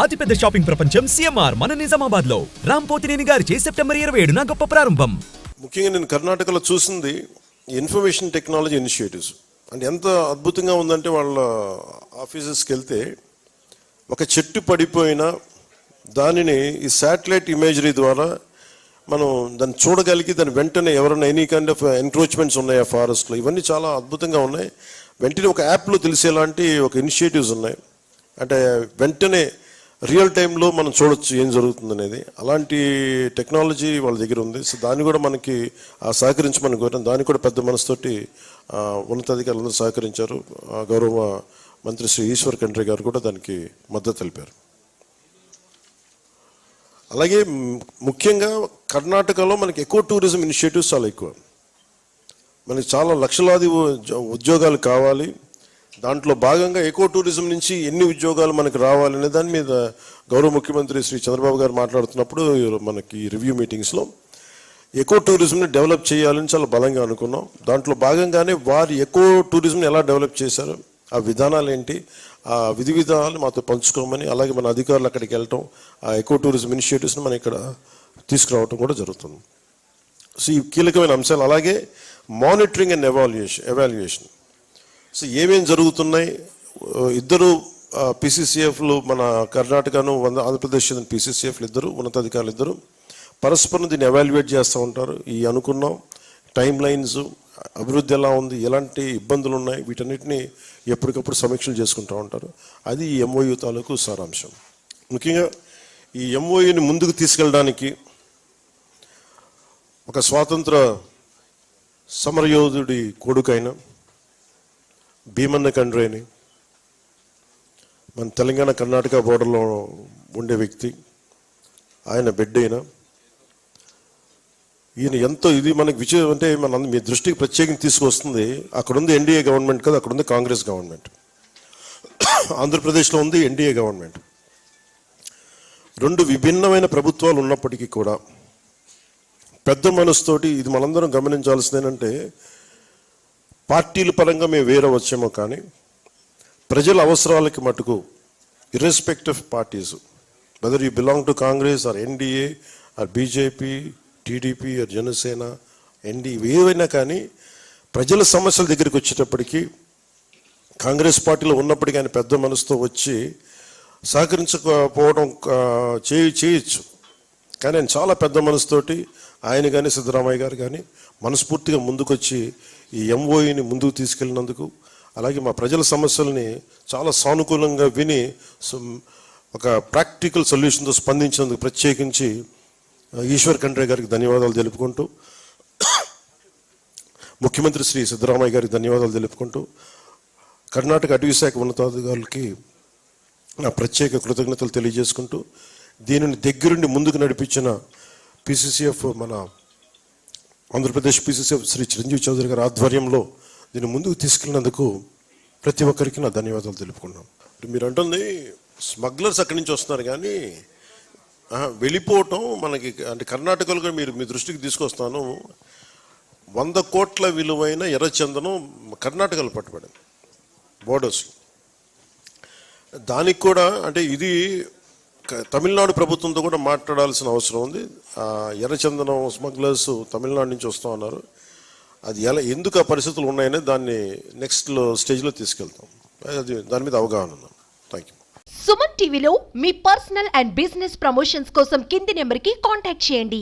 అతిపెద్ద షాపింగ్ ప్రపంచం సిఎంఆర్ మన నిజామాబాద్ లో రాంపోతినేని గారిచే సెప్టెంబర్ 27న గొప్ప ప్రారంభం. ముఖ్యంగా నేను కర్ణాటకలో చూసింది ఇన్ఫర్మేషన్ టెక్నాలజీ ఇనిషియేటివ్స్ అంటే ఎంత అద్భుతంగా ఉందంటే, వాళ్ళ ఆఫీసెస్కి వెళ్తే ఒక చెట్టు పడిపోయినా దానిని ఈ శాటిలైట్ ఇమేజరీ ద్వారా మనం దాన్ని చూడగలిగి దాని వెంటనే ఎవరైనా ఎనీ కైండ్ ఆఫ్ ఎంక్రోచ్మెంట్స్ ఉన్నాయా ఫారెస్ట్లో, ఇవన్నీ చాలా అద్భుతంగా ఉన్నాయి. వెంటనే ఒక యాప్లో తెలిసేలాంటి ఒక ఇనిషియేటివ్స్ ఉన్నాయి. అంటే వెంటనే రియల్ టైంలో మనం చూడొచ్చు ఏం జరుగుతుంది అనేది. అలాంటి టెక్నాలజీ వాళ్ళ దగ్గర ఉంది. సో దాన్ని కూడా మనకి సహకరించమని కోరాం. దాన్ని కూడా పెద్ద మనసుతోటి ఉన్నతాధికారులందరూ సహకరించారు. గౌరవ మంత్రి శ్రీ ఈశ్వర్ ఖండ్రే గారు కూడా దానికి మద్దతు తెలిపారు. అలాగే ముఖ్యంగా కర్ణాటకలో మనకి ఎక్కువ టూరిజం ఇనిషియేటివ్స్ చాలా ఎక్కువ. మనకి చాలా లక్షలాది ఉద్యోగాలు కావాలి. దాంట్లో భాగంగా ఎకో టూరిజం నుంచి ఎన్ని ఉద్యోగాలు మనకు రావాలనే దాని మీద గౌరవ ముఖ్యమంత్రి శ్రీ చంద్రబాబు గారు మాట్లాడుతున్నప్పుడు మనకి రివ్యూ మీటింగ్స్లో ఎకో టూరిజంని డెవలప్ చేయాలని చాలా బలంగా అనుకున్నాం. దాంట్లో భాగంగానే వారు ఎకో టూరిజంని ఎలా డెవలప్ చేశారు, ఆ విధానాలు ఏంటి, ఆ విధి విధానాలు మాతో పంచుకోమని, అలాగే మన అధికారులు అక్కడికి వెళ్ళటం, ఆ ఎకో టూరిజం ఇనిషియేటివ్స్ని మనం ఇక్కడ తీసుకురావటం కూడా జరుగుతుంది. సో ఈ కీలకమైన అంశాలు. అలాగే మానిటరింగ్ అండ్ ఎవాల్యుయేషన్. సో ఏమేమి జరుగుతున్నాయి, ఇద్దరు పిసిసిఎఫ్లు, మన కర్ణాటకను ఆంధ్రప్రదేశ్ చెందిన పిసిసిఎఫ్లు ఇద్దరు, ఉన్నతాధికారులు ఇద్దరు పరస్పరం దీన్ని ఎవాల్యుయేట్ చేస్తూ ఉంటారు. ఈ అనుకున్నాం టైం లైన్స్, అభివృద్ధి ఎలా ఉంది, ఎలాంటి ఇబ్బందులు ఉన్నాయి, వీటన్నిటిని ఎప్పటికప్పుడు సమీక్షలు చేసుకుంటూ ఉంటారు. అది ఈ ఎంఓయూ తాలూకు సారాంశం. ముఖ్యంగా ఈ ఎంఓయూని ముందుకు తీసుకెళ్ళడానికి ఒక స్వాతంత్ర సమరయోధుడి కొడుకైన భీమన్న ఖండ్రేని, మన తెలంగాణ కర్ణాటక బోర్డర్లో ఉండే వ్యక్తి, ఆయన బిడ్డ ఈయన ఎంతో ఇది మనకి విజయం అంటే మన మీ దృష్టికి ప్రత్యేకంగా తీసుకొస్తుంది. అక్కడ ఉంది ఎన్డీఏ గవర్నమెంట్ కదా, అక్కడ ఉంది కాంగ్రెస్ గవర్నమెంట్. ఆంధ్రప్రదేశ్లో ఉంది ఎన్డీఏ గవర్నమెంట్. రెండు విభిన్నమైన ప్రభుత్వాలు ఉన్నప్పటికీ కూడా పెద్ద మనసుతోటి ఇది మనందరం గమనించాల్సింది ఏంటంటే, పార్టీల పరంగా మేము వేరే వచ్చామో కానీ ప్రజల అవసరాలకి మటుకు irrespective of parties, whether you belong to Congress or NDA or BJP, TDP or Janasena, ఎన్డీ ఏవైనా కానీ ప్రజల సమస్యల దగ్గరికి వచ్చేటప్పటికీ కాంగ్రెస్ పార్టీలో ఉన్నప్పటికీ ఆయన పెద్ద మనసుతో వచ్చి సహకరించకపోవడం చేయొచ్చు. కానీ ఆయన చాలా పెద్ద మనసుతోటి ఆయన కానీ సిద్ధరామయ్య గారు కానీ మనస్ఫూర్తిగా ముందుకొచ్చి ఈ ఎంఓఈని ముందుకు తీసుకెళ్ళినందుకు, అలాగే మా ప్రజల సమస్యల్ని చాలా సానుకూలంగా విని ఒక ప్రాక్టికల్ సొల్యూషన్తో స్పందించినందుకు ప్రత్యేకించి ఈశ్వర్ ఖండ్రే గారికి ధన్యవాదాలు తెలుపుకుంటూ, ముఖ్యమంత్రి శ్రీ సిద్ధరామయ్య గారికి ధన్యవాదాలు తెలుపుకుంటూ, కర్ణాటక అటవీ శాఖ ఉన్నతాధికారులకి నా ప్రత్యేక కృతజ్ఞతలు తెలియజేసుకుంటూ, దీనిని దగ్గరుండి ముందుకు నడిపించిన పిసిసిఎఫ్, మన ఆంధ్రప్రదేశ్ పిసిసిఎఫ్ శ్రీ చిరంజీవి చౌదరి గారి ఆధ్వర్యంలో దీన్ని ముందుకు తీసుకెళ్ళినందుకు ప్రతి ఒక్కరికి నా ధన్యవాదాలు తెలుపుకున్నాం. మీరు అంటుంది స్మగ్లర్స్ అక్కడి నుంచి వస్తున్నారు కానీ వెళ్ళిపోవటం మనకి అంటే కర్ణాటకలో మీరు మీ దృష్టికి తీసుకొస్తాను. 100 కోట్ల విలువైన ఎర్రచందనం కర్ణాటకలో పట్టుబడింది బోర్డర్స్. దానికి కూడా అంటే ఇది తమిళనాడు ప్రభుత్వంతో కూడా మాట్లాడాల్సిన అవసరం ఉంది. ఎర్రచందనం స్మగ్లర్స్ తమిళనాడు నుంచి వస్తూ ఉన్నారు. అది ఎందుకు ఆ పరిస్థితులు ఉన్నాయనే దాన్ని నెక్స్ట్ స్టేజ్లో తీసుకెళ్తాం. అది దాని మీద అవగాహన ఉన్నాం. Thank you. సుమన్ టీవీలో మీ పర్సనల్ అండ్ బిజినెస్ ప్రమోషన్స్ కోసం కింది నెంబర్కి కాంటాక్ట్ చేయండి.